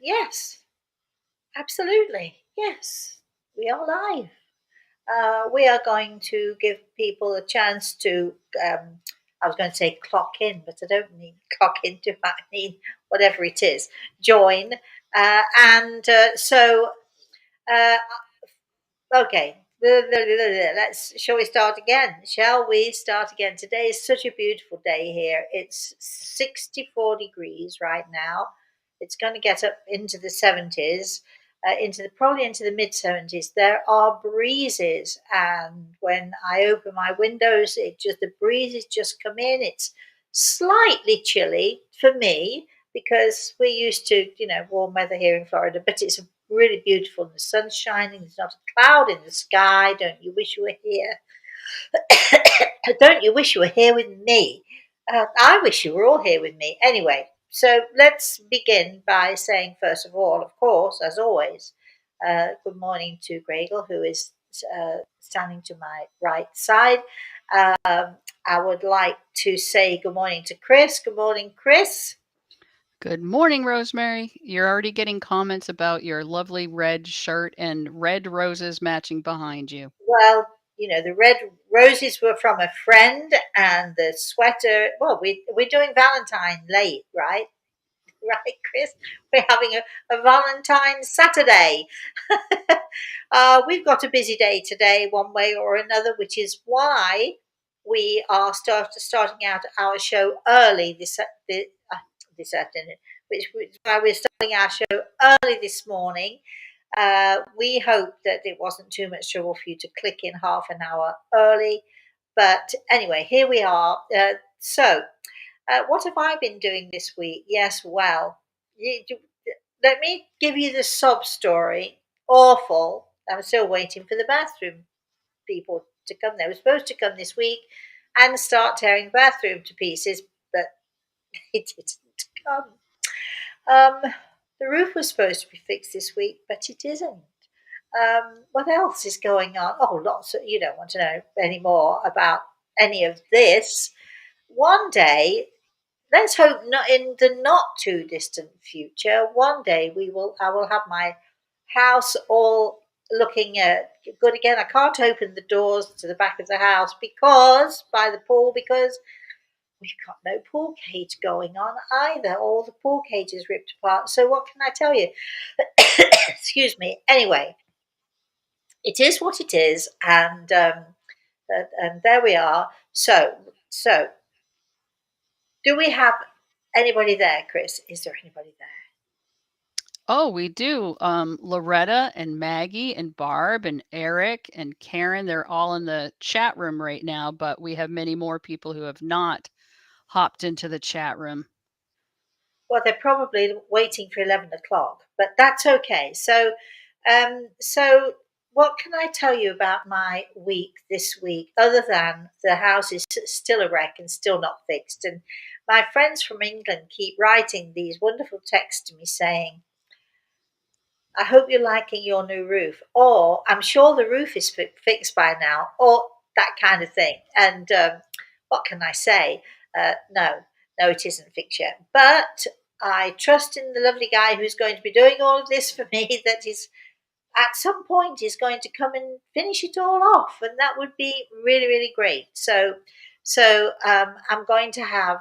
Yes, absolutely. Yes, we are live. We are going to give people a chance to, I was going to say clock in, but I don't mean clock in, do I mean whatever it is, join. Uh, okay. Shall we start again? Shall we start again? Today is such a beautiful day here. It's 64 degrees right now. It's going to get up into the 70s, probably into the mid 70s. There are breezes, and when I open my windows, the breezes just come in. It's slightly chilly for me because we're used to warm weather here in Florida, but it's really beautiful. The sun's shining. There's not a cloud in the sky. Don't you wish you were here? Don't you wish you were here with me? I wish you were all here with me. Anyway, so let's begin by saying, first of all, of course, as always, good morning to Gregor, who is standing to my right side. I would like to say good morning to Chris. Good morning, Chris. Good morning, Rosemary. You're already getting comments about your lovely red shirt and red roses matching behind you. Well, the red roses were from a friend, and the sweater. Well, we're doing Valentine late, right? Right, Chris. We're having a Valentine Saturday. We've got a busy day today, one way or another, which is why we are starting out our show early this afternoon. Which is why we're starting our show early this morning. We hope that it wasn't too much trouble for you to click in half an hour early. But anyway, here we are. What have I been doing this week? Yes, well, let me give you the sob story. Awful. I'm still waiting for the bathroom people to come. They were supposed to come this week and start tearing the bathroom to pieces, but it didn't come. Um, the roof was supposed to be fixed this week, but it isn't. What else is going on? Oh, lots of, you don't want to know any more about any of this. One day, let's hope not in the not too distant future, one day I will have my house all looking good again. I can't open the doors to the back of the house because by the pool because we've got no pool cage going on either. All the pool cages ripped apart. So what can I tell you? Excuse me. Anyway, it is what it is, and there we are. So do we have anybody there, Chris? Is there anybody there? Oh, we do. Loretta and Maggie and Barb and Eric and Karen, they're all in the chat room right now, but we have many more people who have not hopped into the chat room. Well, they're probably waiting for 11 o'clock, but that's okay. So what can I tell you about my week this week, other than the house is still a wreck and still not fixed? And my friends from England keep writing these wonderful texts to me saying, I hope you're liking your new roof, or I'm sure the roof is fixed by now, or that kind of thing. And what can I say? No, it isn't fixed yet. But I trust in the lovely guy who's going to be doing all of this for me that is at some point is going to come and finish it all off, and that would be really, really great. So I'm going to have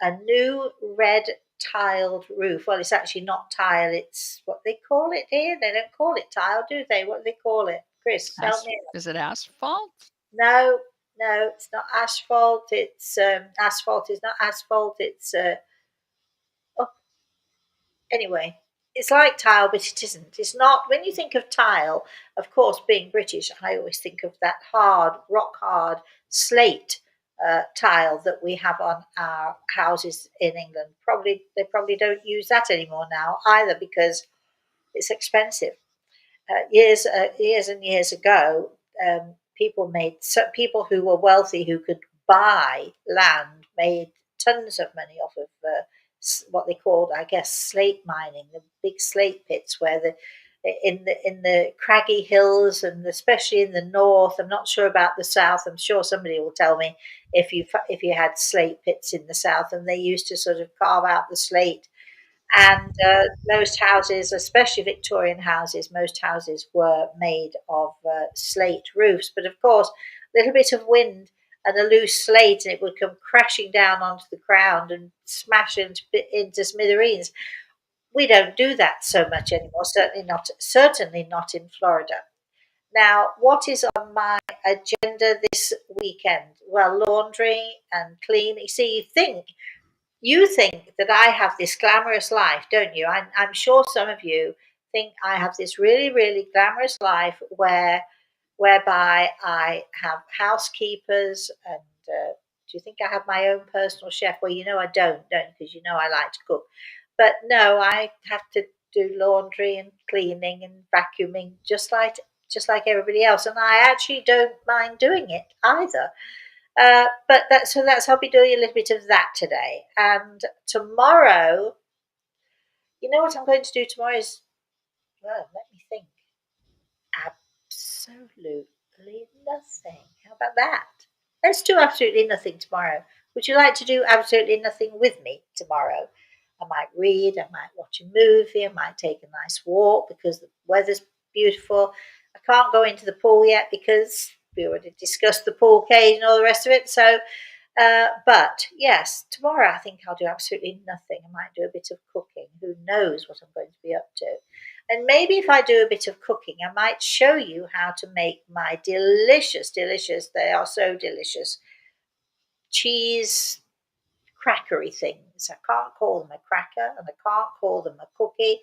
a new red tiled roof. Well, it's actually not tile, it's what they call it here. They don't call it tile, do they? What do they call it? Chris, help me. Is it asphalt? No, no, it's not asphalt. It's asphalt is not asphalt. It's oh, anyway, it's like tile, but it isn't. It's not. When you think of tile, of course, being British, I always think of that hard, rock hard slate tile that we have on our houses in England. Probably they probably don't use that anymore now either because it's expensive. Years and years ago, people who were wealthy who could buy land made tons of money off of what they called, I guess, slate mining, the big slate pits where in the craggy hills and especially in the north. I'm not sure about the south. I'm sure somebody will tell me if you had slate pits in the south, and they used to sort of carve out the slate And most houses, especially Victorian houses, most houses were made of slate roofs. But of course, a little bit of wind and a loose slate, and it would come crashing down onto the ground and smash into smithereens. We don't do that so much anymore. Certainly not in Florida. Now, what is on my agenda this weekend? Well, laundry and cleaning. See, you think that I have this glamorous life, don't you? I'm sure some of you think I have this really, really glamorous life whereby I have housekeepers and do you think I have my own personal chef? Well, I don't, because I like to cook. But no, I have to do laundry and cleaning and vacuuming just like everybody else, and I actually don't mind doing it either. But that's I'll be doing a little bit of that today. And tomorrow, what I'm going to do tomorrow is, well, let me think. Absolutely nothing. How about that? Let's do absolutely nothing tomorrow. Would you like to do absolutely nothing with me tomorrow? I might read, I might watch a movie, I might take a nice walk because the weather's beautiful. I can't go into the pool yet because we already discussed the pool cage and all the rest of it. So but yes, tomorrow I think I'll do absolutely nothing. I might do a bit of cooking. Who knows what I'm going to be up to? And maybe if I do a bit of cooking, I might show you how to make my delicious, delicious, they are so delicious, cheese crackery things. I can't call them a cracker and I can't call them a cookie,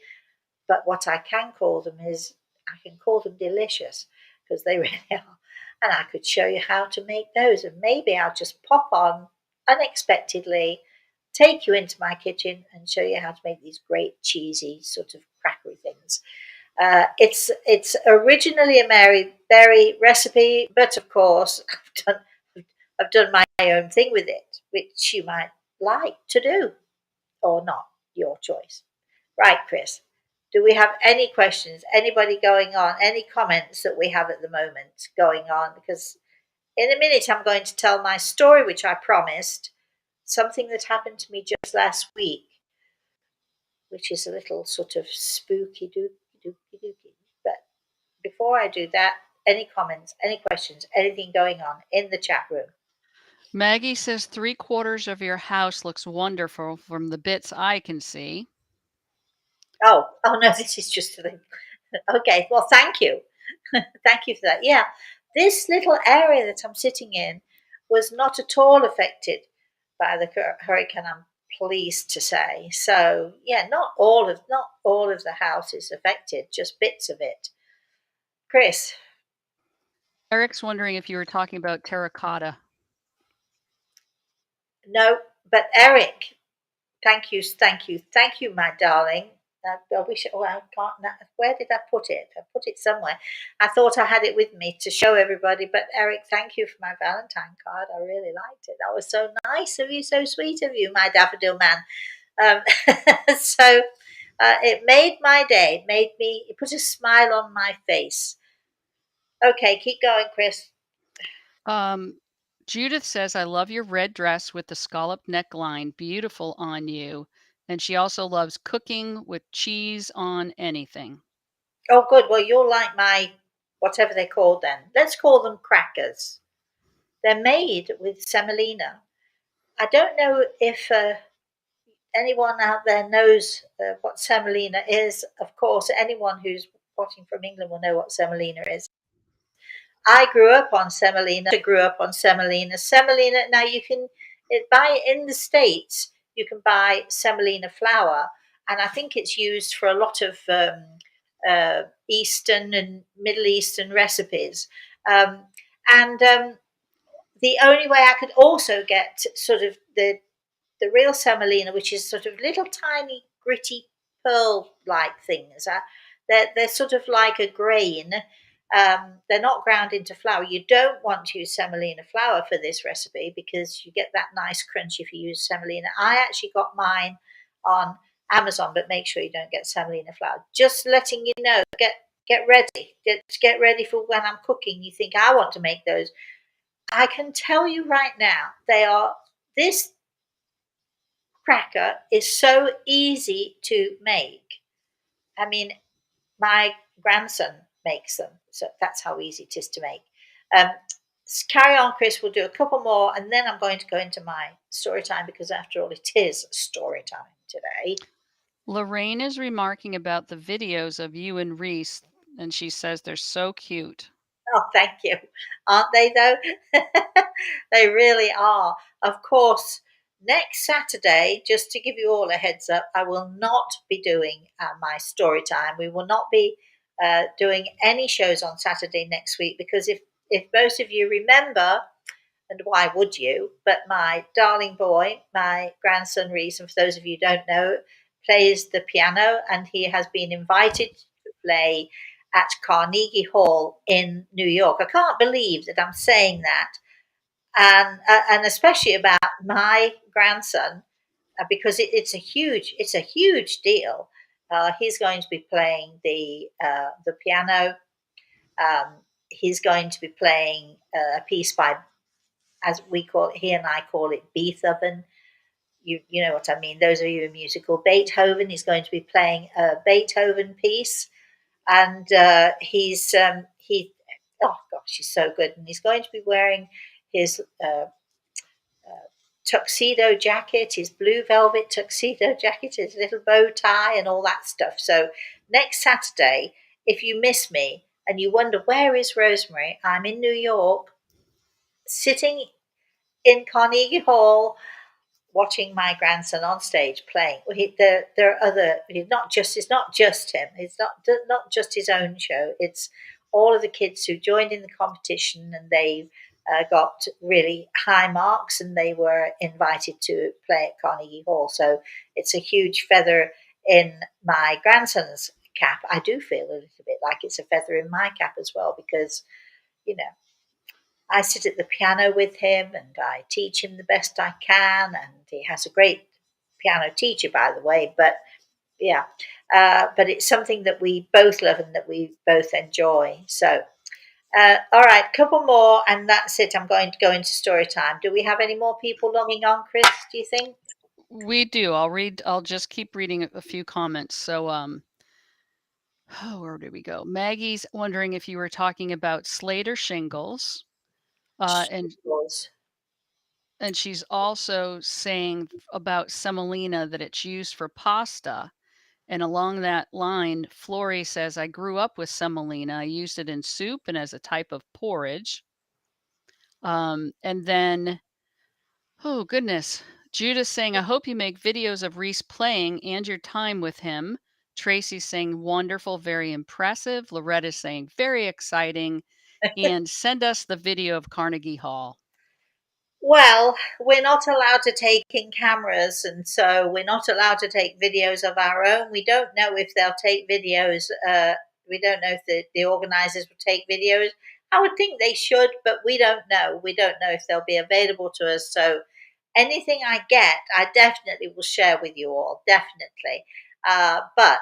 but what I can call them is I can call them delicious because they really are. And I could show you how to make those. And maybe I'll just pop on unexpectedly, take you into my kitchen and show you how to make these great cheesy sort of crackery things. It's originally a Mary Berry recipe, but of course I've done my own thing with it, which you might like to do or not. Your choice. Right, Chris. Do we have any questions? Anybody going on? Any comments that we have at the moment going on? Because in a minute I'm going to tell my story, which I promised, something that happened to me just last week, which is a little sort of spooky dooky dooky dooky. But before I do that, any comments, any questions, anything going on in the chat room? Maggie says 3/4 of your house looks wonderful from the bits I can see. Oh no, this is just a thing. Okay, well, thank you. Thank you for that. Yeah, this little area that I'm sitting in was not at all affected by the hurricane. I'm pleased to say. So yeah, not all of the house is affected, just bits of it. Chris, Eric's wondering if you were talking about terracotta. no, but Eric, thank you, thank you, thank you, my darling. I wish. Oh, I can't. Where did I put it? I put it somewhere. I thought I had it with me to show everybody. But Eric, thank you for my Valentine card. I really liked it. That was so nice of you, so sweet of you, my daffodil man. Um, so it made my day. It put a smile on my face. Okay, keep going, Chris. Um, Judith says, I love your red dress with the scallop neckline. Beautiful on you. And she also loves cooking with cheese on anything. Oh, good. Well, you'll like my whatever they're called then. Let's call them crackers. They're made with semolina. I don't know if anyone out there knows what semolina is. Of course, anyone who's watching from England will know what semolina is. I grew up on semolina. I grew up on semolina. Semolina. Now you can buy in the States. You can buy semolina flour, and I think it's used for a lot of Eastern and Middle Eastern recipes. Um, and the only way I could also get sort of the real semolina, which is sort of little tiny gritty pearl-like things. They're sort of like a grain. They're not ground into flour. You don't want to use semolina flour for this recipe because you get that nice crunch if you use semolina. I actually got mine on Amazon, but make sure you don't get semolina flour. Just letting you know. Get ready. Get ready for when I'm cooking. You think I want to make those? I can tell you right now, they are this cracker is so easy to make. I mean, my grandson makes them, so that's how easy it is to make. Um, Carry on, Chris. We'll do a couple more, and then I'm going to go into my story time because, after all, it is story time today. Lorraine is remarking about the videos of you and Reese, and she says they're so cute. Oh, thank you. Aren't they, though? They really are. Of course, next Saturday, just to give you all a heads up, I will not be doing my story time. We will not be doing any shows on Saturday next week because if most of you remember, and why would you? But my darling boy, my grandson Reese, and for those of you who don't know, plays the piano, and he has been invited to play at Carnegie Hall in New York. I can't believe that I'm saying that, and especially about my grandson, because it's a huge deal. He's going to be playing the piano. He's going to be playing a piece by, as we call it, he and I call it Beethoven. You know what I mean. Those of you in musical, Beethoven. He's going to be playing a Beethoven piece, and he oh gosh, he's so good, and he's going to be wearing his tuxedo jacket, his blue velvet tuxedo jacket, his little bow tie, and all that stuff. So next Saturday, if you miss me and you wonder where is Rosemary, I'm in New York, sitting in Carnegie Hall watching my grandson on stage playing. Well, there are other. It's not just him. It's not just his own show. It's all of the kids who joined in the competition, and they got really high marks, and they were invited to play at Carnegie Hall. So it's a huge feather in my grandson's cap. I do feel a little bit like it's a feather in my cap as well because you know I sit at the piano with him and I teach him the best I can. And he has a great piano teacher, by the way. But yeah, but it's something that we both love and that we both enjoy. So, all right, couple more, and that's it. I'm going to go into story time. Do we have any more people logging on, Chris? Do you think? We do. I'll just keep reading a few comments. So, oh, where did we go? Maggie's wondering if you were talking about slate or shingles. Uh, and and she's also saying about semolina that it's used for pasta. And along that line, Flory says, I grew up with semolina. I used it in soup and as a type of porridge. And then, oh goodness, Judah's saying, I hope you make videos of Reese playing and your time with him. Tracy's saying, wonderful, very impressive. Loretta's saying, very exciting. And send us the video of Carnegie Hall. Well, we're not allowed to take in cameras, and so we're not allowed to take videos of our own. We don't know if they'll take videos. We don't know if the organisers will take videos. I would think they should, but we don't know. We don't know if they'll be available to us. So anything I get, I definitely will share with you all. Definitely. But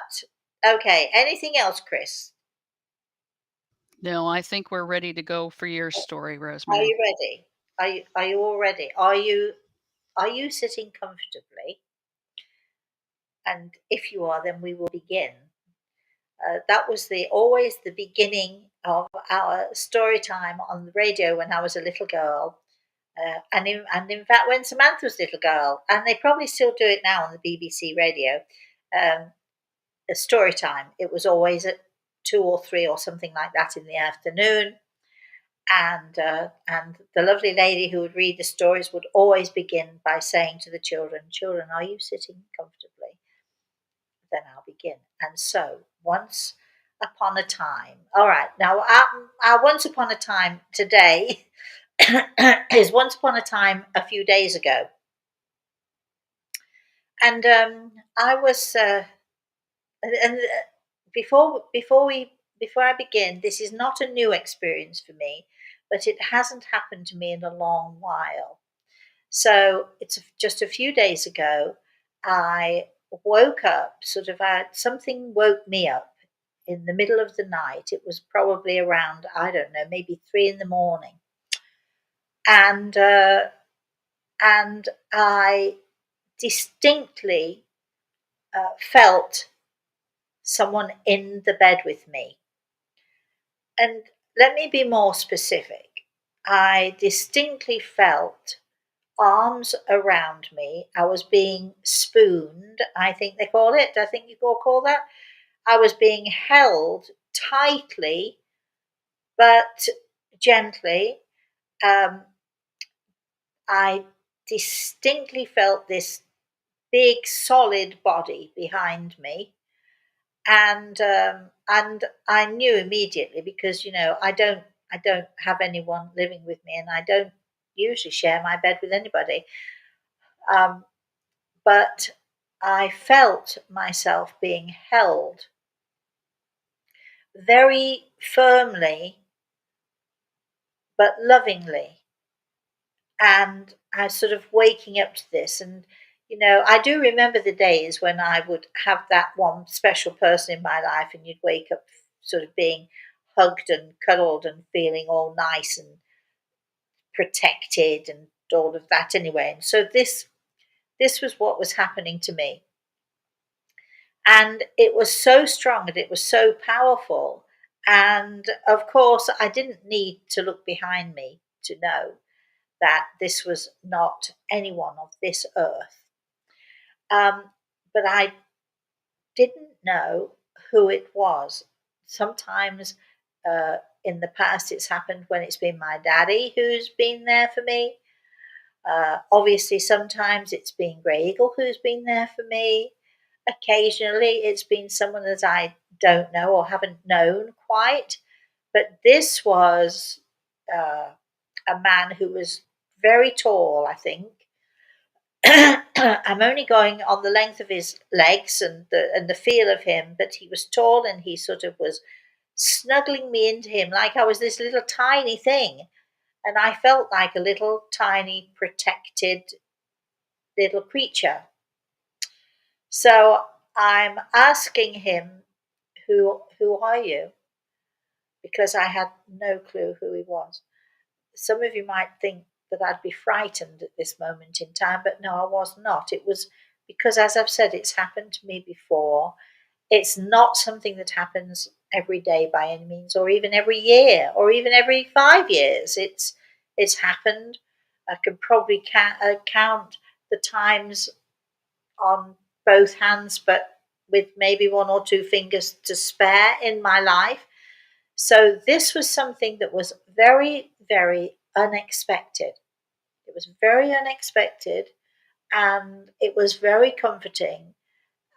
okay, anything else, Chris? No, I think we're ready to go for your story, Are Rosemary. you ready? Are you all ready? Are you sitting comfortably? And if you are, then we will begin. That was always the beginning of our story time on the radio when I was a little girl. And in fact, when Samantha was a little girl, and they probably still do it now on the BBC radio, um, a story time. It was always at 2 or 3 or something like that in the afternoon. And the lovely lady who would read the stories would always begin by saying to the children, "Children, are you sitting comfortably?" Then I'll begin. And so, once upon a time, all right, now our once upon a time today is once upon a time a few days ago. And I was, and before I begin, this is not a new experience for me, but it hasn't happened to me in a long while. So it's just a few days ago, I woke up, sort of, something woke me up in the middle of the night. It was probably around, I don't know, maybe 3 in the morning. And I distinctly felt someone in the bed with me. And let me be more specific. I distinctly felt arms around me. I was being spooned, I think they call it. I think you call that. I was being held tightly but gently. Um, I distinctly felt this big, solid body behind me, and I knew immediately because I don't have anyone living with me, and I don't usually share my bed with anybody. Um, but I felt myself being held very firmly but lovingly. And I was sort of waking up to this. And, I do remember the days when I would have that one special person in my life, and you'd wake up sort of being hugged and cuddled and feeling all nice and protected and all of that anyway. And so this was what was happening to me. And it was so strong and it was so powerful. And of course, I didn't need to look behind me to know that this was not anyone of this earth. But I didn't know who it was. Sometimes in the past, it's happened when it's been my daddy who's been there for me. Obviously, sometimes it's been Grey Eagle who's been there for me. Occasionally, it's been someone that I don't know or haven't known quite. But this was a man who was very tall, I think. I'm only going on the length of his legs and the feel of him, but he was tall and he sort of was snuggling me into him like I was this little tiny thing, and I felt like a little tiny protected little creature. So I'm asking him, "Who are you?" Because I had no clue who he was. Some of you might think that I'd be frightened at this moment in time, but no, I was not. It was because, as I've said, it's happened to me before. It's not something that happens every day by any means, or even every year, or even every 5 years. It's happened. I could probably count the times on both hands, but with maybe one or two fingers to spare in my life. So this was something that was very, very unexpected. It was very unexpected and it was very comforting.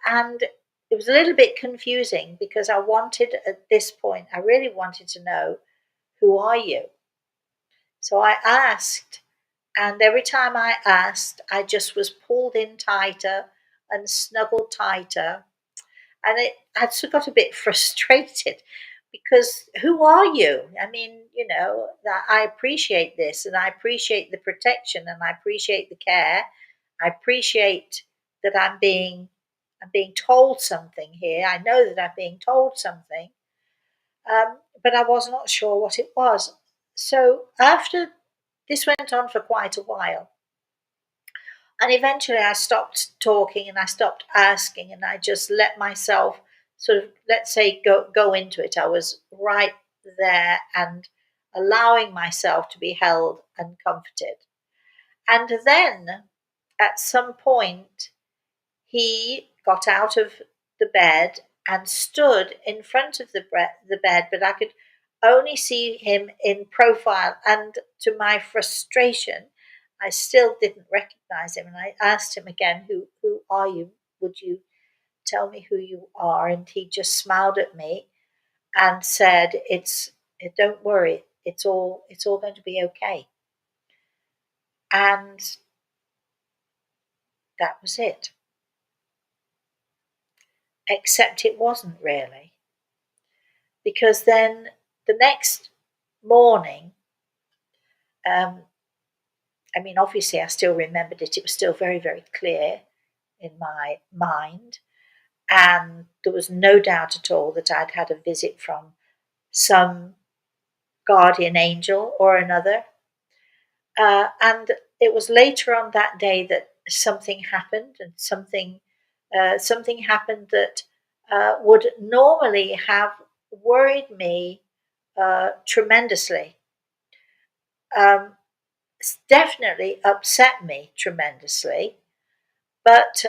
And it was a little bit confusing because I wanted, at this point, I really wanted to know, who are you? So I asked, and every time I asked, I just was pulled in tighter and snuggled tighter. And I just got a bit frustrated because who are you? I mean, that I appreciate this and I appreciate the protection and I appreciate the care. I appreciate that I'm being told something here. I know that I'm being told something, but I was not sure what it was. So after this went on for quite a while, and eventually I stopped talking and I stopped asking and I just let myself sort of, let's say, go into it. I was right there and allowing myself to be held and comforted. And then at some point, he got out of the bed and stood in front of the bed, but I could only see him in profile. And to my frustration, I still didn't recognize him. And I asked him again, "Who are you? Would you tell me who you are?" And he just smiled at me and said, Don't worry. It's all going to be okay." And that was it. Except it wasn't really, because then the next morning, um, I mean, obviously, I still remembered it. It was still very, very clear in my mind. And there was no doubt at all that I'd had a visit from some guardian angel or another. And it was later on that day that something happened, and something happened that would normally have worried me tremendously. Um, Definitely upset me tremendously, but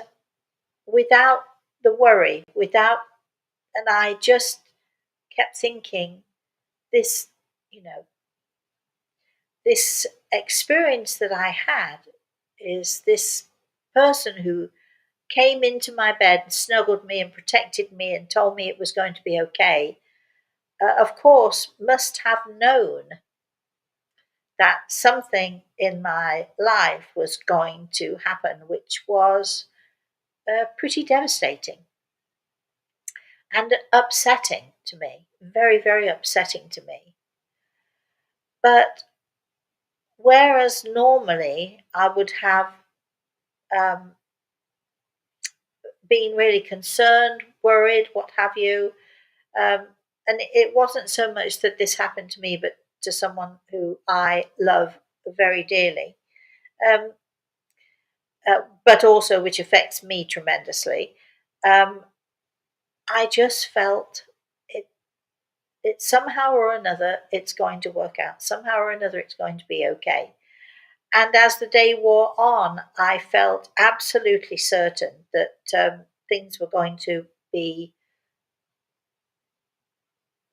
without the worry, without, and I just kept thinking, this, you know, this experience that I had is this person who came into my bed and snuggled me and protected me and told me it was going to be okay, of course, must have known that something in my life was going to happen, which was pretty devastating and upsetting to me, very, very upsetting to me. But whereas normally I would have um, been really concerned, worried, what have you, and it wasn't so much that this happened to me, but to someone who I love very dearly, um, but also which affects me tremendously. Um, I just felt it. It somehow or another, it's going to work out. Somehow or another, it's going to be okay. And as the day wore on, I felt absolutely certain that things were going to be,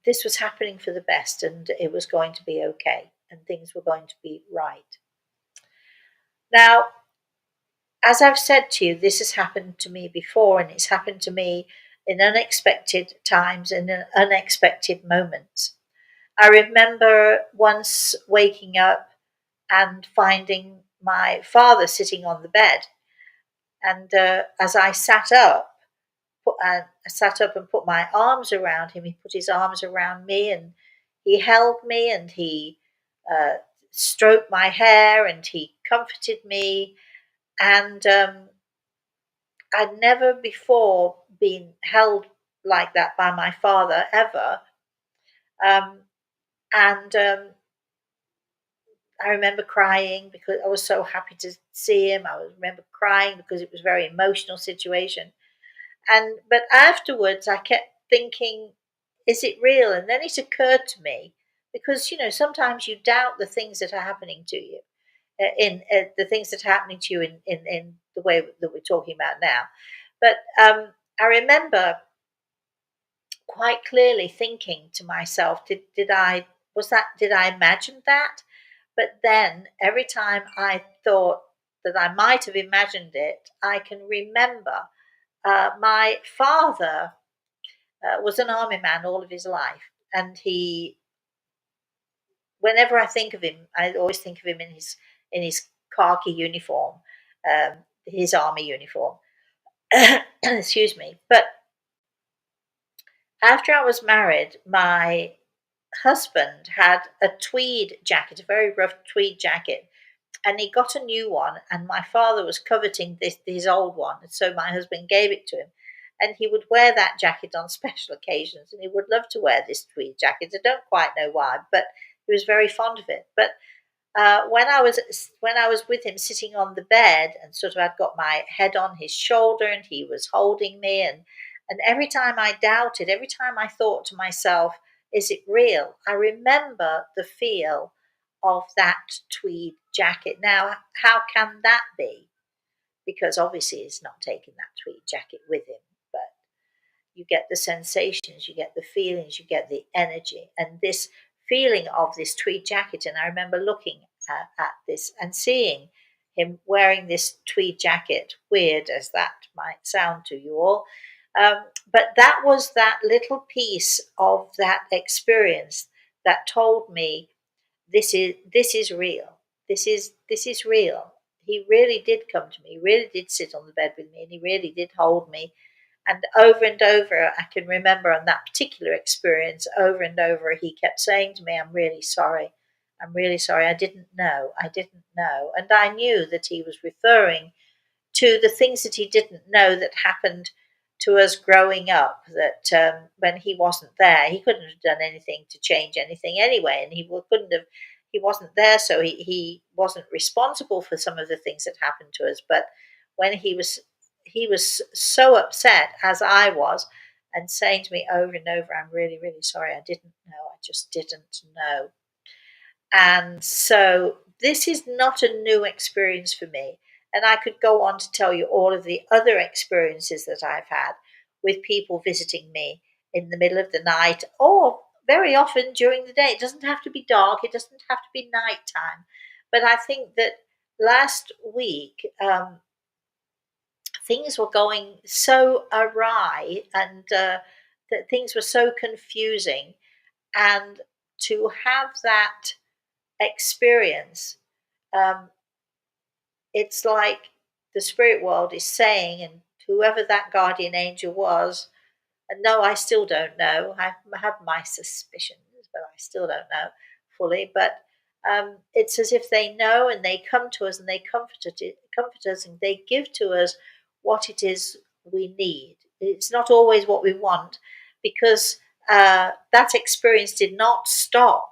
this was happening for the best, and it was going to be okay, and things were going to be right. Now, as I've said to you, this has happened to me before, and it's happened to me in unexpected times and in unexpected moments. I remember once waking up and finding my father sitting on the bed. And as I sat up, I sat up and put my arms around him. He put his arms around me and he held me and he uh, stroked my hair and he comforted me. And I'd never before been held like that by my father ever. Um, and I remember crying because I was so happy to see him. Remember crying because it was a very emotional situation. And but afterwards, I kept thinking, is it real? And then it occurred to me because sometimes you doubt the things that are happening to you, in the things that are happening to you in the way that we're talking about now. But I remember quite clearly thinking to myself, did I was that did I imagine that? But then every time I thought that I might have imagined it, I can remember my father was an army man all of his life, and whenever I think of him, I always think of him in his khaki uniform, his army uniform. Excuse me. But after I was married, my husband had a tweed jacket, a very rough tweed jacket, and he got a new one, and my father was coveting this his old one, and so my husband gave it to him, and he would wear that jacket on special occasions, and he would love to wear this tweed jacket. I don't quite know why, but he was very fond of it. But when I was with him sitting on the bed, and sort of I'd got my head on his shoulder, and he was holding me, and every time I doubted, every time I thought to myself, "Is it real?" I remember the feel of that tweed jacket. Now, how can that be? Because obviously he's not taking that tweed jacket with him, but you get the sensations, you get the feelings, you get the energy, and this feeling of this tweed jacket. And I remember looking at this and seeing him wearing this tweed jacket, weird as that might sound to you all. But that was that little piece of that experience that told me this is real. This is real. He really did come to me. He really did sit on the bed with me, and he really did hold me. And over, I can remember on that particular experience, over and over, he kept saying to me, "I'm really sorry. I'm really sorry. I didn't know. I didn't know." And I knew that he was referring to the things that he didn't know that happened to us growing up, that when he wasn't there, he couldn't have done anything to change anything anyway, and couldn't have, he wasn't there, so he wasn't responsible for some of the things that happened to us. But when he was so upset as I was, and saying to me over and over, "I'm really, really sorry. I didn't know. I just didn't know." And so this is not a new experience for me. And I could go on to tell you all of the other experiences that I've had with people visiting me in the middle of the night, or very often during the day. It doesn't have to be dark, it doesn't have to be nighttime. But I think that last week, things were going so awry, and that things were so confusing. And to have that experience, um, it's like the spirit world is saying, and whoever that guardian angel was, and no, I still don't know. I have my suspicions, but I still don't know fully. But it's as if they know, and they come to us and they comfort us, and they give to us what it is we need. It's not always what we want, because that experience did not stop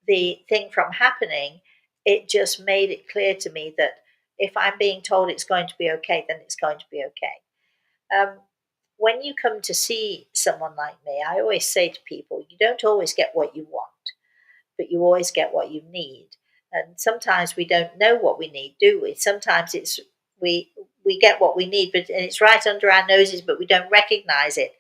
the thing from happening. It just made it clear to me that if I'm being told it's going to be okay, then it's going to be okay. Um, when you come to see someone like me, I always say to people, you don't always get what you want, but you always get what you need. And sometimes we don't know what we need, do we? Sometimes it's we we get what we need, but and it's right under our noses, but we don't recognize it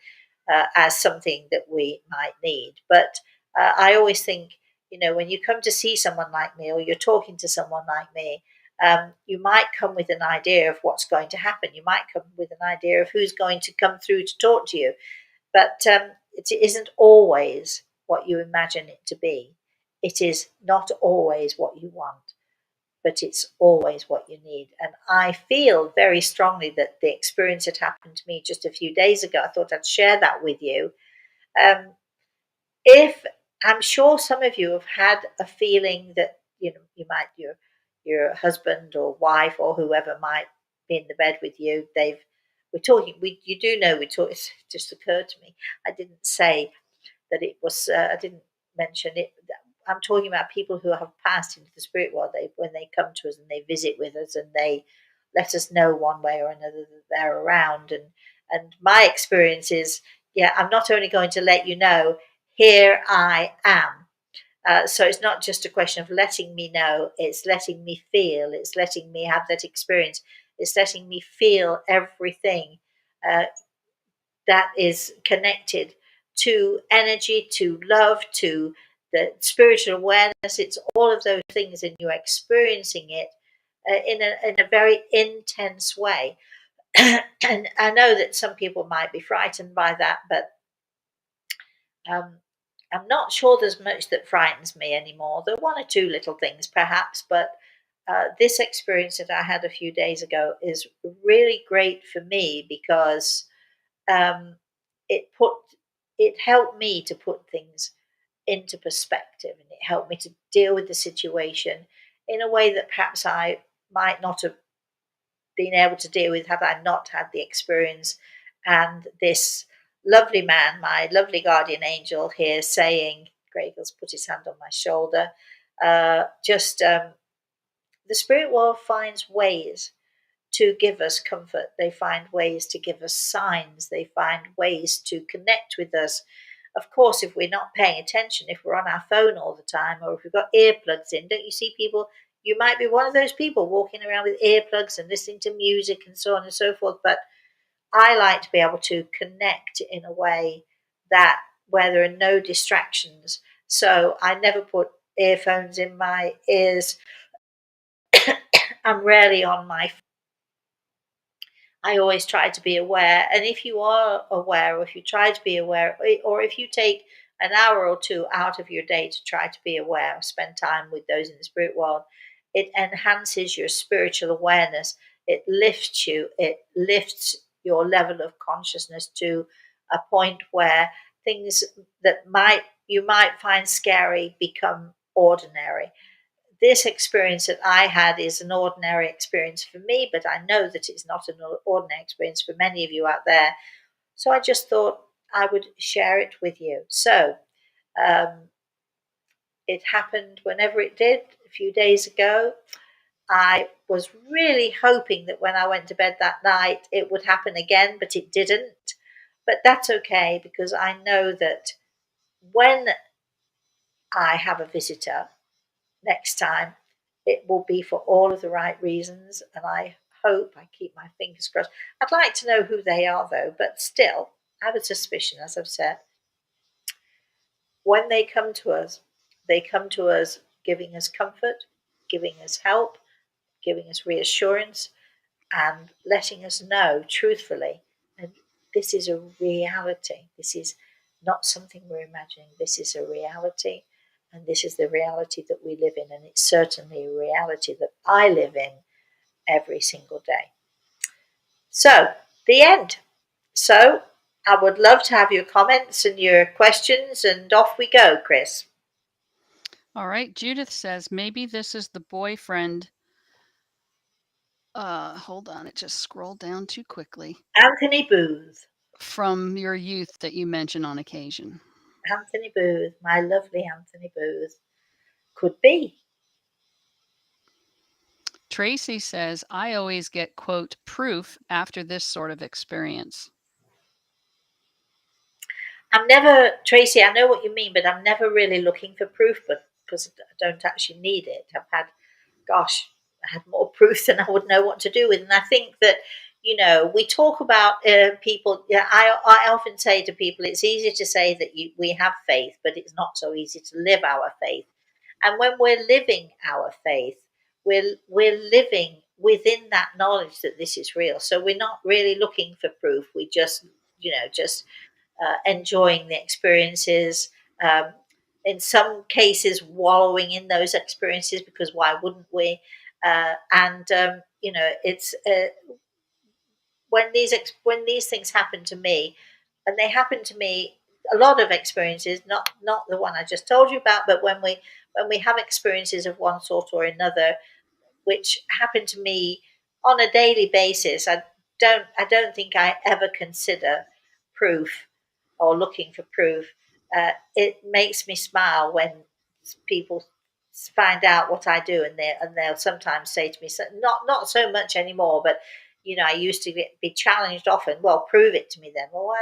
as something that we might need. But I always think, when you come to see someone like me, or you're talking to someone like me, you might come with an idea of what's going to happen. You might come with an idea of who's going to come through to talk to you, but it isn't always what you imagine it to be. It is not always what you want, but it's always what you need. And I feel very strongly that the experience that happened to me just a few days ago, I thought I'd share that with you. Um, if I'm sure some of you have had a feeling that you might your husband or wife or whoever might be in the bed with you. We're talking. We you do know we talk. It just occurred to me. I didn't say that it was. I didn't mention it. I'm talking about people who have passed into the spirit world. When they come to us and they visit with us, and they let us know one way or another that they're around. And my experience is, yeah, I'm not only going to let you know, here I am. So it's not just a question of letting me know, it's letting me feel, it's letting me have that experience, it's letting me feel everything uh, that is connected to energy, to love, to the spiritual awareness. It's all of those things, and you're experiencing it in a very intense way. And I know that some people might be frightened by that, but um, I'm not sure there's much that frightens me anymore. There are one or two little things, perhaps, but this experience that I had a few days ago is really great for me, because um, it put it helped me to put things into perspective, and it helped me to deal with the situation in a way that perhaps I might not have been able to deal with had I not had the experience. And this lovely man, my lovely guardian angel here, saying, Gregor's put his hand on my shoulder, just the spirit world finds ways to give us comfort. They find ways to give us signs. They find ways to connect with us. Of course, if we're not paying attention, if we're on our phone all the time, or if we've got earplugs in, don't you see people? You might be one of those people walking around with earplugs and listening to music and so on and so forth. But I like to be able to connect in a way that where there are no distractions. So I never put earphones in my ears. I'm rarely on my. I always try to be aware. And if you are aware, or if you try to be aware, or if you take an hour or two out of your day to try to be aware, spend time with those in the spirit world, it enhances your spiritual awareness. It lifts you, it lifts your level of consciousness to a point where things that you might find scary become ordinary. This experience that I had is an ordinary experience for me, but I know that it's not an ordinary experience for many of you out there. So I just thought I would share it with you. So um, it happened whenever it did, a few days ago. I was really hoping that when I went to bed that night, it would happen again, but it didn't. But that's okay because I know that when I have a visitor next time, it will be for all of the right reasons. And I hope, I keep my fingers crossed. I'd like to know who they are, though, but still, I have a suspicion, as I've said. When they come to us giving us comfort, giving us help, giving us reassurance, and letting us know truthfully, and this is a reality. This is not something we're imagining. This is a reality, and this is the reality that we live in, and it's certainly a reality that I live in every single day. So, the end. So, I would love to have your comments and your questions, and off we go, Chris. All right. Judith says maybe this is the boyfriend. Hold on. It just scrolled down too quickly. Anthony Booth. From your youth that you mention on occasion. Anthony Booth, my lovely Anthony Booth. Could be. Tracy says, I always get, quote, proof after this sort of experience. I'm never, Tracy, I know what you mean, but I'm never really looking for proof, but because I don't actually need it. I've had, gosh, I had more proof than I would know what to do with. And I think that, we talk about people. Yeah, I often say to people, it's easy to say that we have faith, but it's not so easy to live our faith. And when we're living our faith, we're living within that knowledge that this is real. So we're not really looking for proof. We just enjoying the experiences. Um, in some cases, wallowing in those experiences because why wouldn't we? It's when these things happen to me, and they happen to me a lot of experiences, not the one I just told you about, but when we have experiences of one sort or another, which happen to me on a daily basis. I don't think I ever consider proof or looking for proof. It makes me smile when people find out what I do, and they'll sometimes say to me, so not so much anymore, but I used to be challenged often. Well, prove it to me then. Well,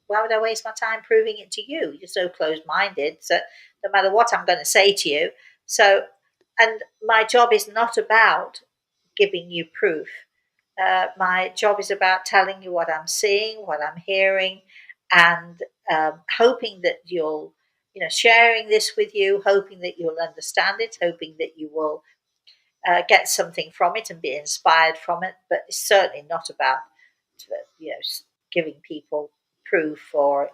why would I waste my time proving it to you? You're so closed minded. So no matter what I'm going to say to you, so and my job is not about giving you proof. My job is about telling you what I'm seeing, what I'm hearing, and hoping that you'll, sharing this with you, hoping that you'll understand it, hoping that you will get something from it and be inspired from it. But it's certainly not about, you know, giving people proof or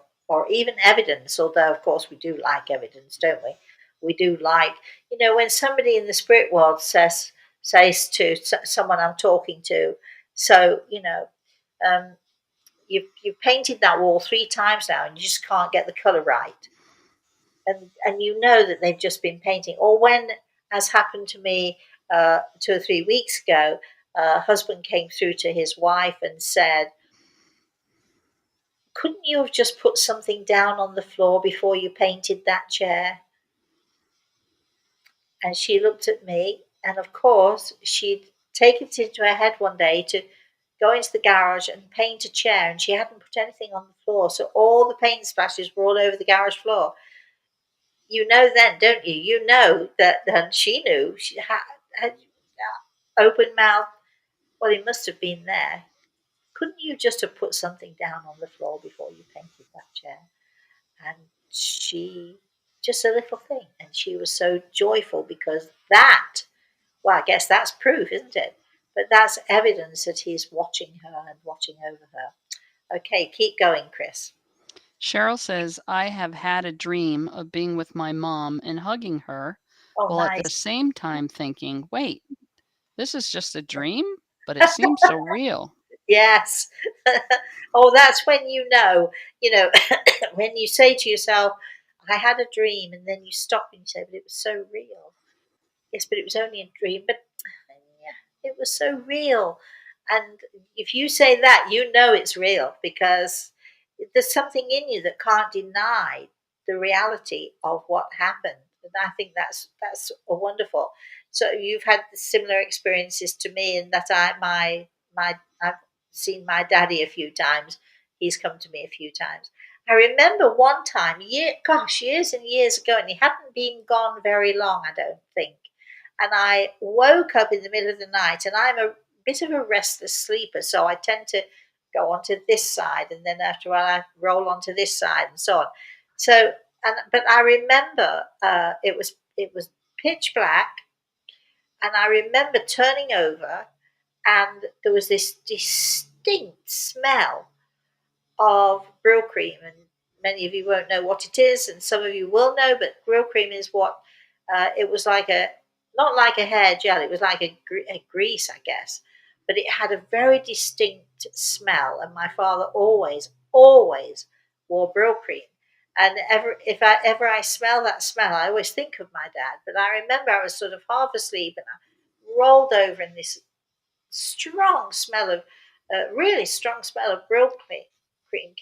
even evidence. Although, of course, we do like evidence, don't we? We do like, when somebody in the spirit world says to someone I'm talking to, so um, you've painted that wall 3 times now, and you just can't get the color right, and you know that they've just been painting. Or when, as happened to me 2 or 3 weeks ago, a husband came through to his wife and said, couldn't you have just put something down on the floor before you painted that chair? And she looked at me, and of course, she'd taken it into her head one day to go into the garage and paint a chair, and she hadn't put anything on the floor. So all the paint splashes were all over the garage floor. You know, then, don't you? You know that, and she knew she had open mouth. Well, he must have been there. Couldn't you just have put something down on the floor before you painted that chair? And she, just a little thing, and she was so joyful because that, well, I guess that's proof, isn't it? But that's evidence that he's watching her and watching over her. Okay, keep going, Chris. Cheryl says, I have had a dream of being with my mom and hugging her, Oh, while at the nice. same time thinking, wait, this is just a dream? But it seems so real. Yes. Oh, that's when when you say to yourself, I had a dream, and then you stop and you say, but it was so real. Yes, but it was only a dream, but yeah, it was so real. And if you say that, you know it's real because there's something in you that can't deny the reality of what happened. And I think that's wonderful. So you've had similar experiences to me in that I've seen my daddy a few times. He's come to me a few times. I remember one time, years and years ago, and he hadn't been gone very long, I don't think. And I woke up in the middle of the night, and I'm a bit of a restless sleeper, so I tend to go onto this side, and then after a while I roll onto this side, and so on. So, but I remember it was pitch black, and I remember turning over, and there was this distinct smell of brill cream, and many of you won't know what it is, and some of you will know. But brill cream is what it was like a not like a hair gel; it was like a grease, I guess. But it had a very distinct smell, and my father always wore brill cream. And if I ever I smell that smell, I always think of my dad. But I remember I was sort of half asleep, and I rolled over in this strong smell of really strong smell of brill cream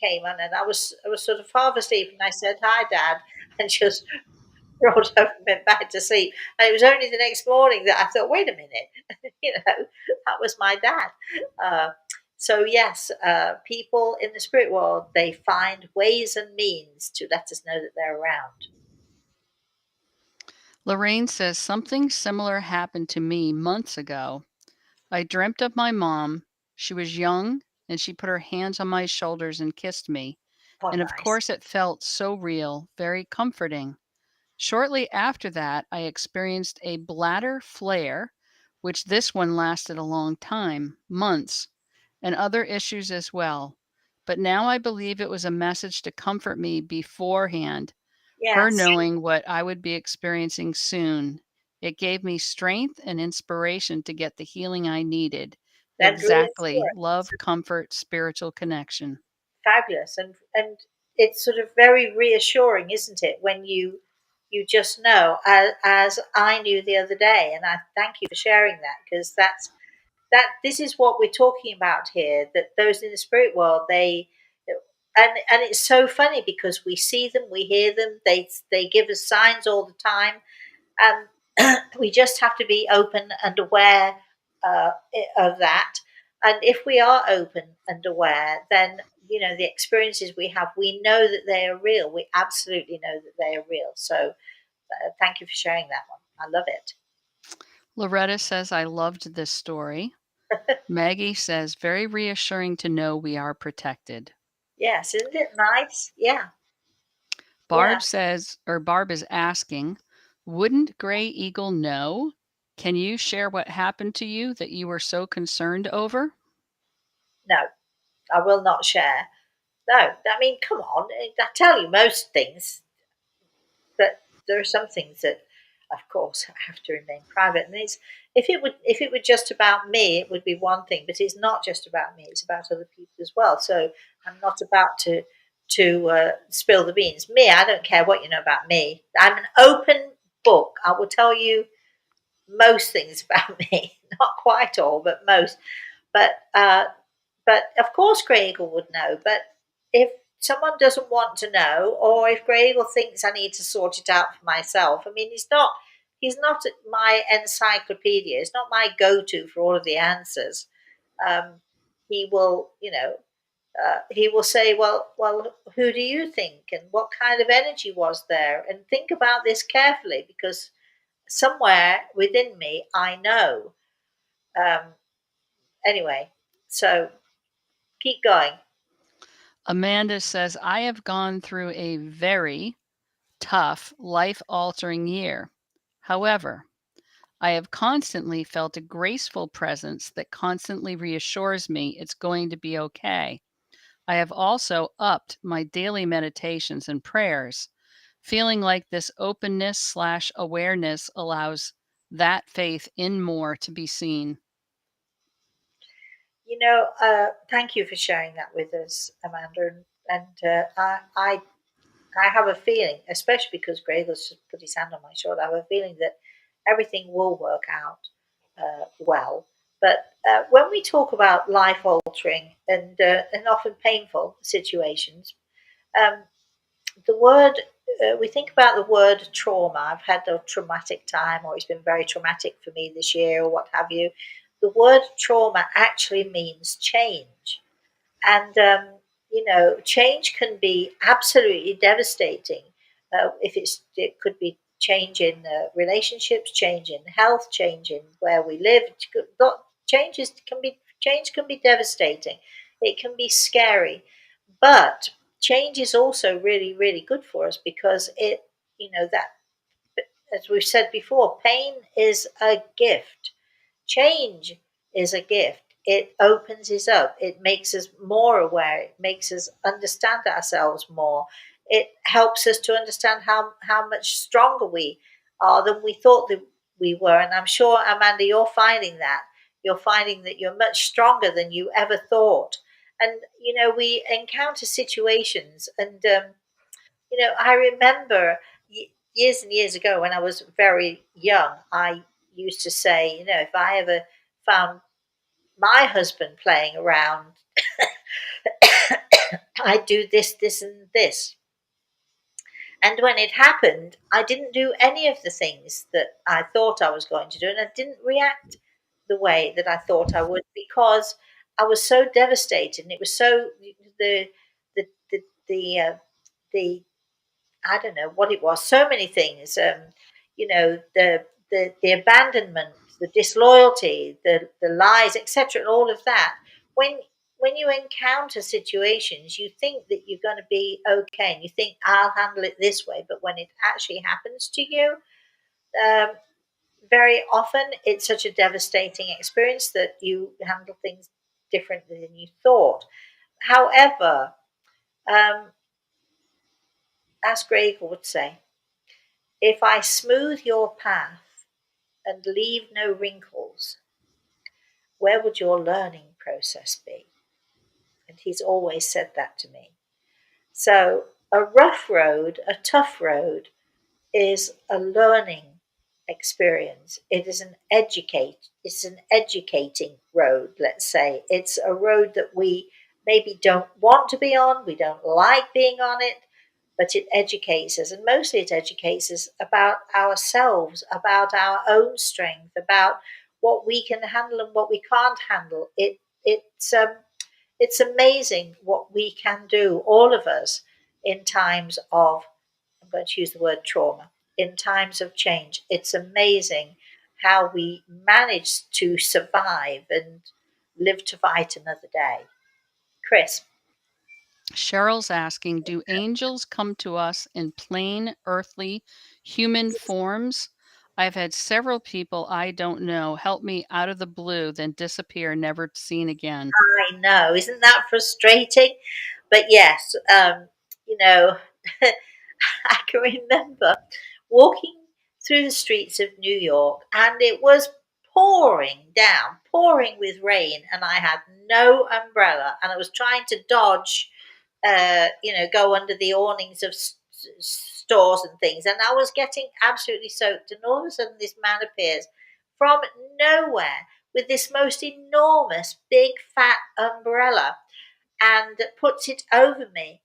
came on, and I was sort of half asleep, and I said hi, Dad, and just rolled over and went back to sleep. And it was only the next morning that I thought, wait a minute, that was my dad. Uh, so yes, people in the spirit world, they find ways and means to let us know that they're around. Lorraine says something similar happened to me months ago. I dreamt of my mom. She was young and she put her hands on my shoulders and kissed me. Oh, And of nice. course, it felt so real, very comforting. Shortly after that, I experienced a bladder flare, which this one lasted a long time, months, and other issues as well. But now I believe it was a message to comfort me beforehand, her Yes, knowing what I would be experiencing soon. It gave me strength and inspiration to get the healing I needed. and Exactly. reassurance. Love, comfort, spiritual connection. Fabulous, and it's sort of very reassuring, isn't it, when you just know, as I knew the other day. And I thank you for sharing that, because that this is what we're talking about here, that those in the spirit world, they and it's so funny because we see them, we hear them, they give us signs all the time, and we just have to be open and aware uh, of that. And if we are open and aware, then the experiences we have, we know that they are real. We absolutely know that they are real. So thank you for sharing that one. I love it. Loretta says, I loved this story. Maggie says, very reassuring to know we are protected. Yes, isn't it nice? Yeah, yeah. Barb says, or Barb is asking, wouldn't Gray Eagle know? Can you share what happened to you that you were so concerned over? No, I will not share. No, I mean, come on. I tell you most things, but there are some things that, of course, have to remain private. And it's if it were just about me, it would be one thing. But it's not just about me; it's about other people as well. So I'm not about to spill the beans. Me, I don't care what you know about me. I'm an open book. I will tell you most things about me. Not quite all, but most. But of course, Grey Eagle would know. But if someone doesn't want to know, or if Grey Eagle thinks I need to sort it out for myself, I mean, he's not my encyclopedia. It's not my go-to for all of the answers. Um, he will, he will say, well, who do you think, and what kind of energy was there, and think about this carefully, because somewhere within me, I know. Um, anyway, so keep going. Amanda says, I have gone through a very tough, life altering year. However, I have constantly felt a graceful presence that constantly reassures me it's going to be okay. I have also upped my daily meditations and prayers, feeling like this openness slash awareness allows that faith in more to be seen. Thank you for sharing that with us, Amanda. And I have a feeling, especially because Gregor's just put his hand on my shoulder, I have a feeling that everything will work out well. But when we talk about life altering and often painful situations, um, the word we think about the word trauma. I've had a traumatic time, or it's been very traumatic for me this year, or what have you. The word trauma actually means change. And, change can be absolutely devastating. It could be change in relationships, change in health, change in where we live. Change can be devastating. It can be scary, but change is also really, really good for us because that, as we've said before, pain is a gift. Change is a gift. It opens us up. It makes us more aware. It makes us understand ourselves more. It helps us to understand how much stronger we are than we thought that we were. And I'm sure, Amanda, you're finding that. You're finding that you're much stronger than you ever thought. And, we encounter situations. And, I remember years and years ago when I was very young, I used to say, if I ever found my husband playing around, I'd do this, this, and this. And when it happened, I didn't do any of the things that I thought I was going to do, and I didn't react the way that I thought I would because I was so devastated. And it was so the the the the I don't know what it was. So many things. The abandonment, the disloyalty, the lies, etc. And all of that. When when you encounter situations, you think that you're going to be okay, and you think I'll handle it this way. But when it actually happens to you, um, very often it's such a devastating experience that you handle things differently than you thought. However, um, as Gregor would say, if I smooth your path and leave no wrinkles, where would your learning process be? And he's always said that to me. So, a rough road, a tough road, is a learning experience. It's an educating road, let's say. It's a road that we maybe don't want to be on, we don't like being on it, but it educates us. And mostly it educates us about ourselves, about our own strength, about what we can handle and what we can't handle. It's amazing what we can do, all of us, in times of, I'm going to use the word trauma, in times of change. It's amazing how we manage to survive and live to fight another day. Chris. Cheryl's asking, do angels come to us in plain, earthly, human forms? I've had several people I don't know help me out of the blue, then disappear, never seen again. I know, isn't that frustrating? But yes, you know, I can remember walking through the streets of New York, and it was pouring down, pouring with rain, and I had no umbrella, and I was trying to dodge, go under the awnings of stores and things, and I was getting absolutely soaked. And all of a sudden, this man appears from nowhere with this most enormous, big, fat umbrella and puts it over me.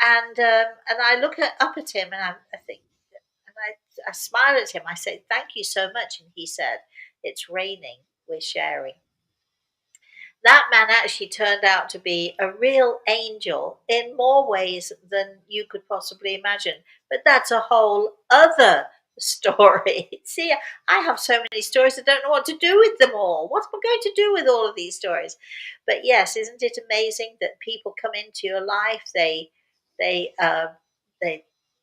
And I look up at him, and I think, and I smile at him. I say, "Thank you so much." And he said, "It's raining. We're sharing." That man actually turned out to be a real angel in more ways than you could possibly imagine. But that's a whole other story. See, I have so many stories, I don't know what to do with them all. What am I going to do with all of these stories? But yes, isn't it amazing that people come into your life? They, they,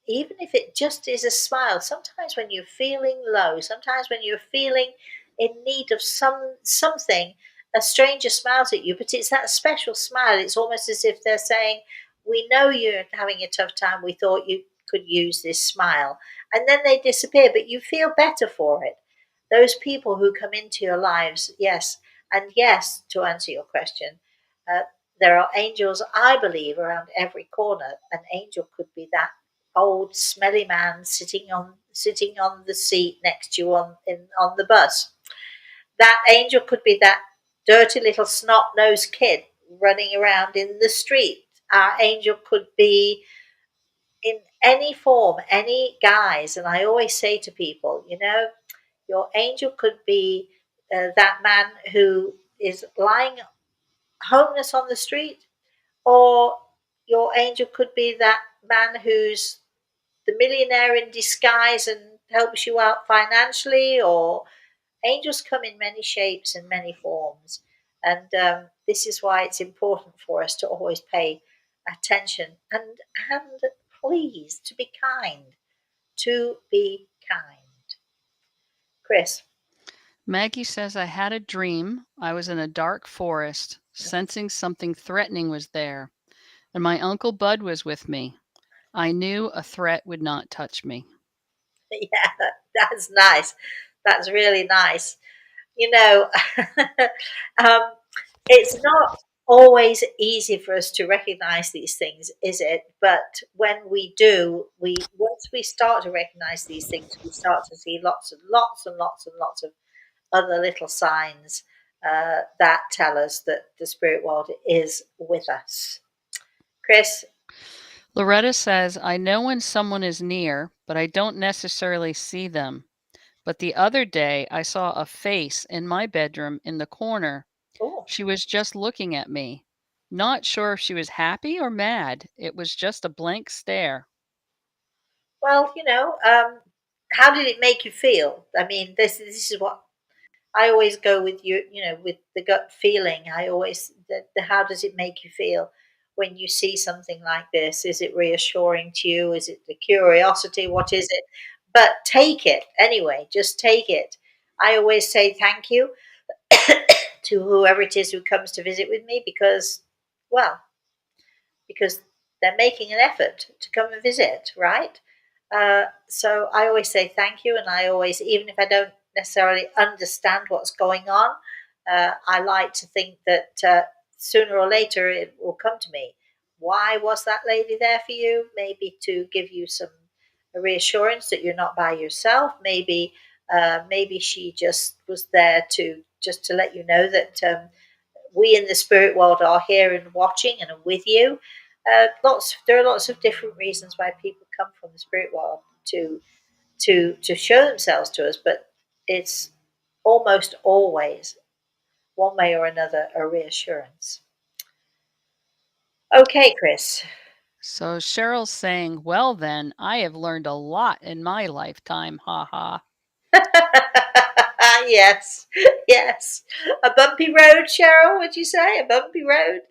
even if it just is a smile. Sometimes when you're feeling low, sometimes when you're feeling in need of something, a stranger smiles at you, but it's that special smile. It's almost as if they're saying, "We know you're having a tough time. We thought you could use this smile." And then they disappear, but you feel better for it. Those people who come into your lives, yes. And yes, to answer your question, uh, there are angels, I believe, around every corner. An angel could be that old smelly man sitting on the seat next to you on the bus. That angel could be that dirty little snot nosed kid running around in the street. Our angel could be in any form, any guise. And I always say to people, your angel could be that man who is lying homeless on the street, or your angel could be that man who's the millionaire in disguise and helps you out financially, or angels come in many shapes and many forms. And this is why it's important for us to always pay attention and please to be kind. To be kind. Chris. Maggie says, I had a dream. I was in a dark forest, sensing something threatening was there, and my Uncle Bud was with me. I knew a threat would not touch me. Yeah, that's nice. That's really nice. You know, um, it's not always easy for us to recognize these things, is it? But when we do, we once we start to recognize these things, we start to see lots and lots and lots and lots of other little signs that tell us that the spirit world is with us. Chris. Loretta says, I know when someone is near, but I don't necessarily see them. But the other day, I saw a face in my bedroom in the corner. Oh, She was just looking at me. Not sure if she was happy or mad. It was just a blank stare. well, how did it make you feel? I mean, this is what I always go with with the gut feeling. I always, how does it make you feel when you see something like this? Is it reassuring to you? Is it the curiosity? What is it? But take it anyway, just take it. I always say thank you to whoever it is who comes to visit with me well, because they're making an effort to come and visit, right? So I always say thank you, and I always, even if I don't necessarily understand what's going on, I like to think that sooner or later it will come to me. Why was that lady there for you? Maybe to give you some reassurance that you're not by yourself. Maybe she just was there to let you know that we in the spirit world are here and watching and are with you. There are lots of different reasons why people come from the spirit world to show themselves to us, but it's almost always one way or another a reassurance. Okay, Chris. So Cheryl's saying, well, then, I have learned a lot in my lifetime. Ha ha. Yes, yes. A bumpy road, Cheryl, would you say? A bumpy road?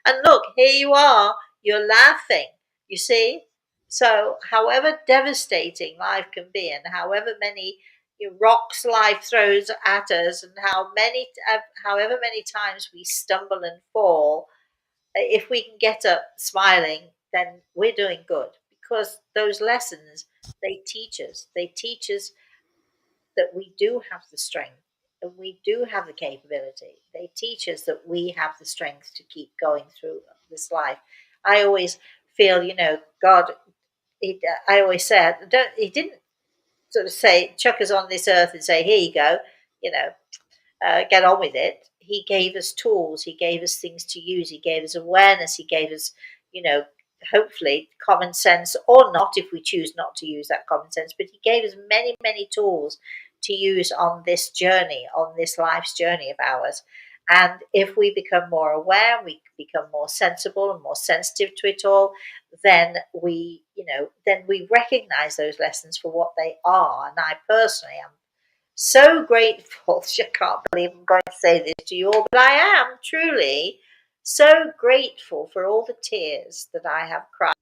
And look, here you are, you're laughing, you see? So, however devastating life can be, and however many rocks life throws at us, and however many times we stumble and fall, if we can get up smiling, then we're doing good, because those lessons, they teach us. They teach us that we do have the strength and we do have the capability. They teach us that we have the strength to keep going through this life. I always feel, God. I always said, don't. He didn't sort of say chuck us on this earth and say, here you go, you know, get on with it. He gave us tools. He gave us things to use. He gave us awareness. He gave us, you know, hopefully common sense, or not if we choose not to use that common sense. But he gave us many, many tools to use on this journey, on this life's journey of ours. And if we become more aware, we become more sensible and more sensitive to it all, then we recognize those lessons for what they are. And I personally am so grateful. I can't believe I'm going to say this to you all, but I am truly so grateful for all the tears that I have cried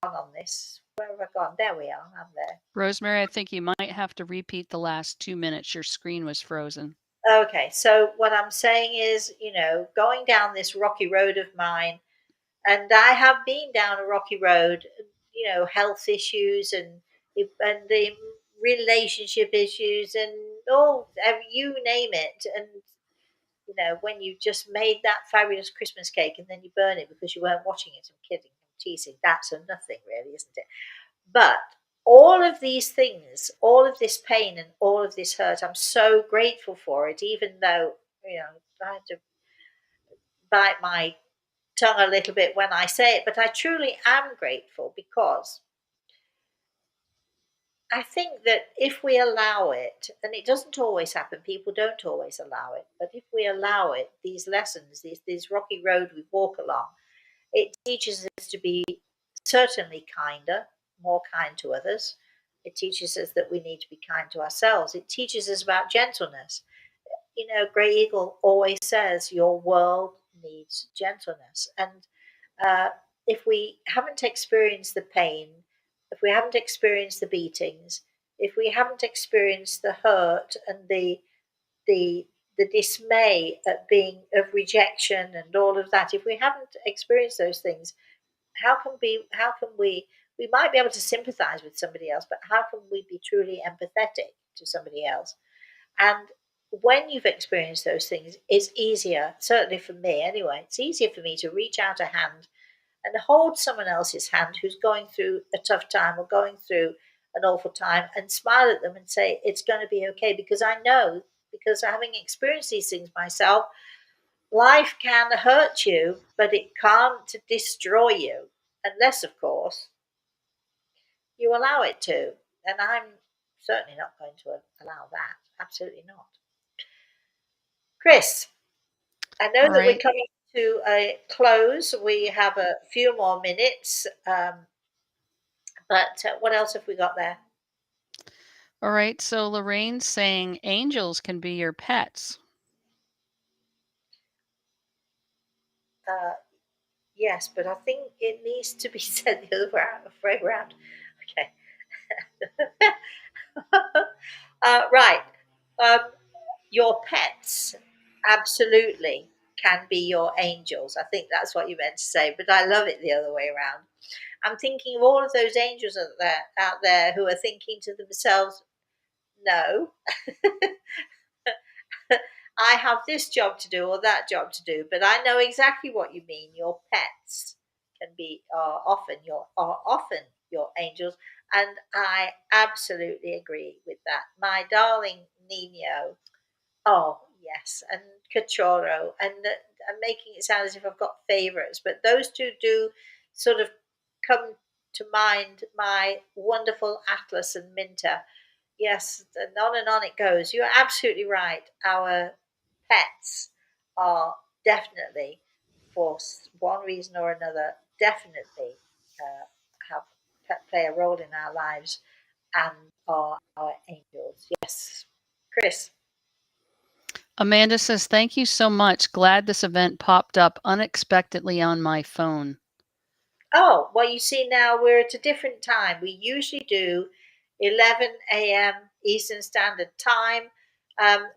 on this. Where have I gone? There we are. I'm there. Rosemary, I think you might have to repeat the last 2 minutes. Your screen was frozen. Okay, so what I'm saying is, going down this rocky road of mine, and I have been down a rocky road, health issues and the relationship issues and you name it. And when you just made that fabulous Christmas cake and then you burn it because you weren't watching it. I'm kidding, I'm teasing. That's a nothing, really, isn't it? But all of these things, all of this pain and all of this hurt, I'm so grateful for it, even though, I had to bite my tongue a little bit when I say it, but I truly am grateful because I think that if we allow it, and it doesn't always happen, people don't always allow it, but if we allow it, these lessons, this rocky road we walk along, it teaches us to be certainly kinder, more kind to others. It teaches us that we need to be kind to ourselves. It teaches us about gentleness. Grey Eagle always says your world needs gentleness. And if we haven't experienced the pain, if we haven't experienced the beatings, if we haven't experienced the hurt and the the dismay at being of rejection and all of that, if we haven't experienced those things, how can we might be able to sympathize with somebody else, but how can we be truly empathetic to somebody else? And when you've experienced those things, it's easier, certainly for me anyway, it's easier for me to reach out a hand and hold someone else's hand who's going through a tough time or going through an awful time and smile at them and say, it's going to be okay. Because I know, because having experienced these things myself, life can hurt you, but it can't destroy you, unless, of course, you allow it to. And I'm certainly not going to allow that. Absolutely not. Chris, I know All that we're right. coming to a close. We have a few more minutes, but what else have we got there? All right. So Lorraine's saying angels can be your pets. Uh, yes, but I think it needs to be said the other way around. Okay. Right. Um, your pets absolutely can be your angels. I think that's what you meant to say, but I love it the other way around. I'm thinking of all of those angels out there who are thinking to themselves, no, I have this job to do or that job to do, but I know exactly what you mean. Your pets can be are often your angels, and I absolutely agree with that. My darling Nino. Oh, yes, and Cachorro, and I'm making it sound as if I've got favourites, but those two do sort of come to mind. My wonderful Atlas and Minter. Yes, and on it goes. You're absolutely right. Our pets are definitely, for one reason or another, definitely have play a role in our lives and are our angels. Yes, Chris. Amanda says, thank you so much. Glad this event popped up unexpectedly on my phone. Oh, well, you see, now we're at a different time. We usually do 11 a.m. Eastern Standard Time.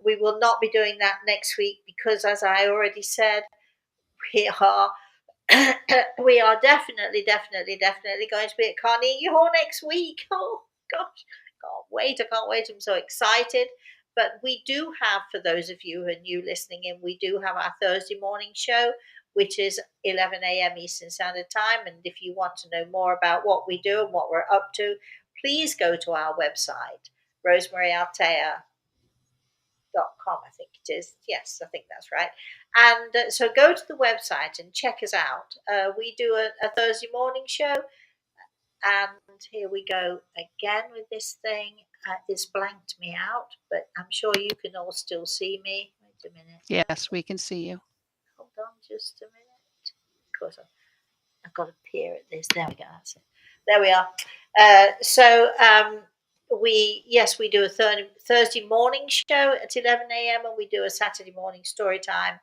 We will not be doing that next week because, as I already said, we are we are definitely going to be at Carnegie Hall next week. Oh gosh, can't wait! I can't wait! I'm so excited. But we do have, for those of you who are new listening in, we do have our Thursday morning show, which is 11 a.m. Eastern Standard Time. And if you want to know more about what we do and what we're up to, please go to our website, rosemaryaltea.com, I think it is. Yes, I think that's right. And so go to the website and check us out. We do a Thursday morning show. And here we go again with this thing. It's blanked me out, but I'm sure you can all still see me. Wait a minute. Yes, we can see you. Hold on just a minute. Of course, I've got to peer at this. There we go. That's it. There we are. We do a Thursday morning show at 11 a.m. and we do a Saturday morning story time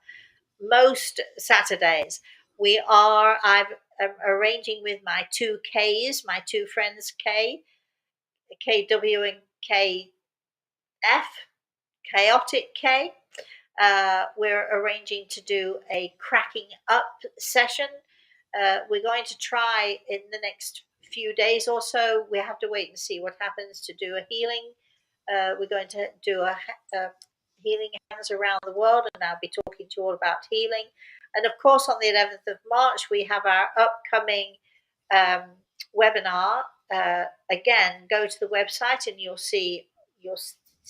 most Saturdays. We are. I've arranging with my two Ks, my two friends KW and KF, chaotic K. We're arranging to do a cracking up session. We're going to try in the next few days or so. We have to wait and see what happens to do a healing. We're going to do a healing hands around the world, and I'll be talking to you all about healing. And of course, on the 11th of March, we have our upcoming um, webinar. Again, go to the website and you'll see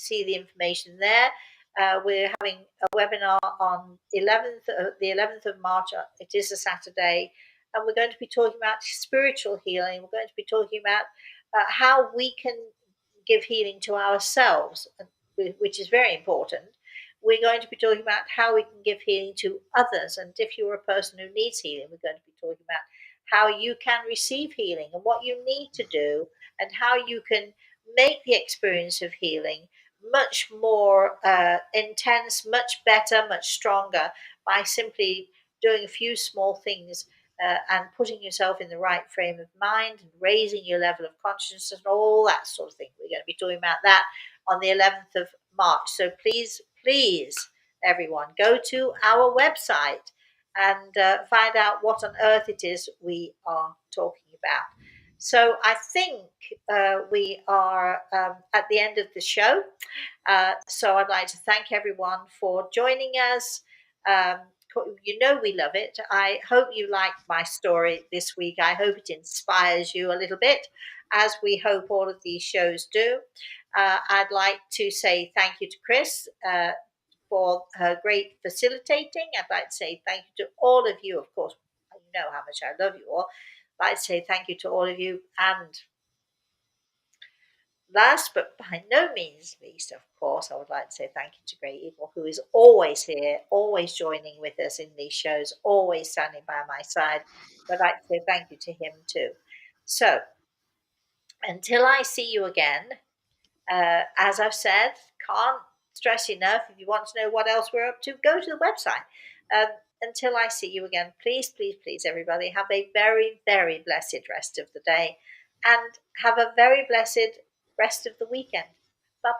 the information there. We're having a webinar on the 11th of March. It is a Saturday, and we're going to be talking about spiritual healing. We're going to be talking about how we can give healing to ourselves, which is very important. We're going to be talking about how we can give healing to others. And if you're a person who needs healing, we're going to be talking about how you can receive healing and what you need to do, and how you can make the experience of healing much more intense, much better, much stronger by simply doing a few small things and putting yourself in the right frame of mind and raising your level of consciousness and all that sort of thing. We're going to be talking about that on the 11th of March. So please, please, everyone, go to our website and find out what on earth it is we are talking about. So I think we are at the end of the show. So I'd like to thank everyone for joining us. Um, you know we love it. I hope you liked my story this week. I hope it inspires you a little bit, as we hope all of these shows do. I'd like to say thank you to Chris for her great facilitating. I'd like to say thank you to all of you. Of course, you know how much I love you all. I'd like to say thank you to all of you. And last but by no means least, of course, I would like to say thank you to Great Eagle, who is always here, always joining with us in these shows, always standing by my side. But I'd like to say thank you to him too. So until I see you again, as I've said, can't stress enough. If you want to know what else we're up to, go to the website. Um, until I see you again, please, please, please, everybody, have a very, very blessed rest of the day, and have a very blessed rest of the weekend.